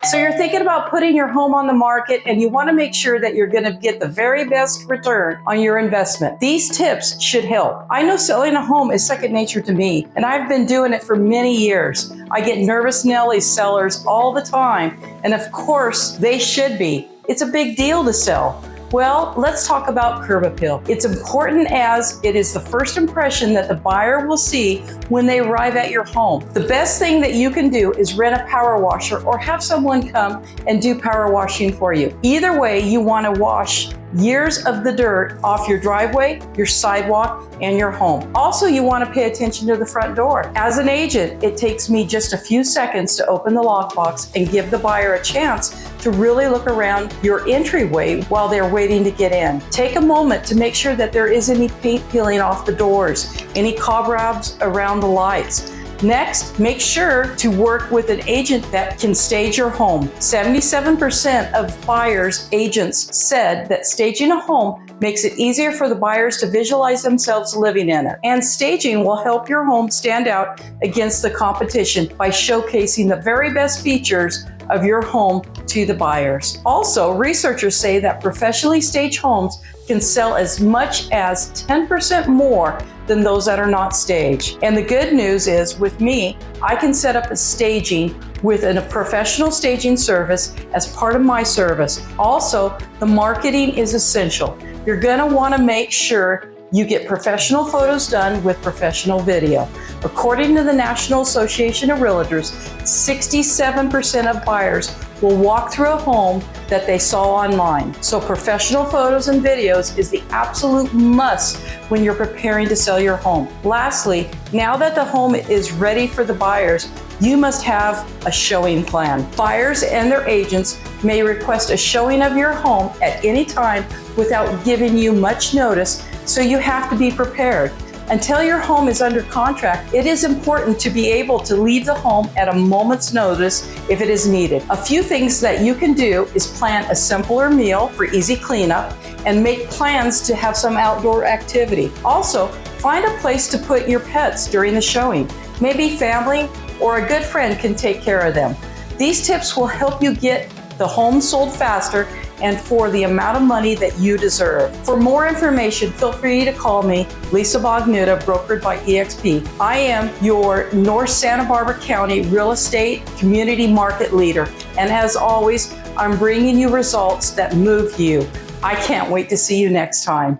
So you're thinking about putting your home on the market and you want to make sure that you're going to get the very best return on your investment. These tips should help. I know selling a home is second nature to me, and I've been doing it for many years. I get nervous Nelly sellers all the time, and of course they should be. It's a big deal to sell. Well, let's talk about curb appeal. It's important as it is the first impression that the buyer will see when they arrive at your home. The best thing that you can do is rent a power washer or have someone come and do power washing for you. Either way, you want to wash years of the dirt off your driveway, your sidewalk, and your home. Also, you want to pay attention to the front door. As an agent, it takes me just a few seconds to open the lockbox and give the buyer a chance to really look around your entryway while they're waiting to get in. Take a moment to make sure that there isn't any paint peeling off the doors, any cobwebs around the lights. Next, make sure to work with an agent that can stage your home. 77% of buyers' agents said that staging a home makes it easier for the buyers to visualize themselves living in it. And staging will help your home stand out against the competition by showcasing the very best features of your home to the buyers. Also, researchers say that professionally staged homes can sell as much as 10% more than those that are not staged. And the good news is, with me, I can set up a staging with a professional staging service as part of my service. Also, the marketing is essential. You're gonna wanna make sure you get professional photos done with professional video. According to the National Association of Realtors, 67% of buyers will walk through a home that they saw online. So professional photos and videos is the absolute must when you're preparing to sell your home. Lastly, now that the home is ready for the buyers, you must have a showing plan. Buyers and their agents may request a showing of your home at any time without giving you much notice, so you have to be prepared. Until your home is under contract, it is important to be able to leave the home at a moment's notice if it is needed. A few things that you can do is plan a simpler meal for easy cleanup and make plans to have some outdoor activity. Also, find a place to put your pets during the showing. Maybe family or a good friend can take care of them. These tips will help you get the home sold faster and for the amount of money that you deserve. For more information, feel free to call me, Lisa Bognuda, brokered by eXp. I am your North Santa Barbara County real estate community market leader. And as always, I'm bringing you results that move you. I can't wait to see you next time.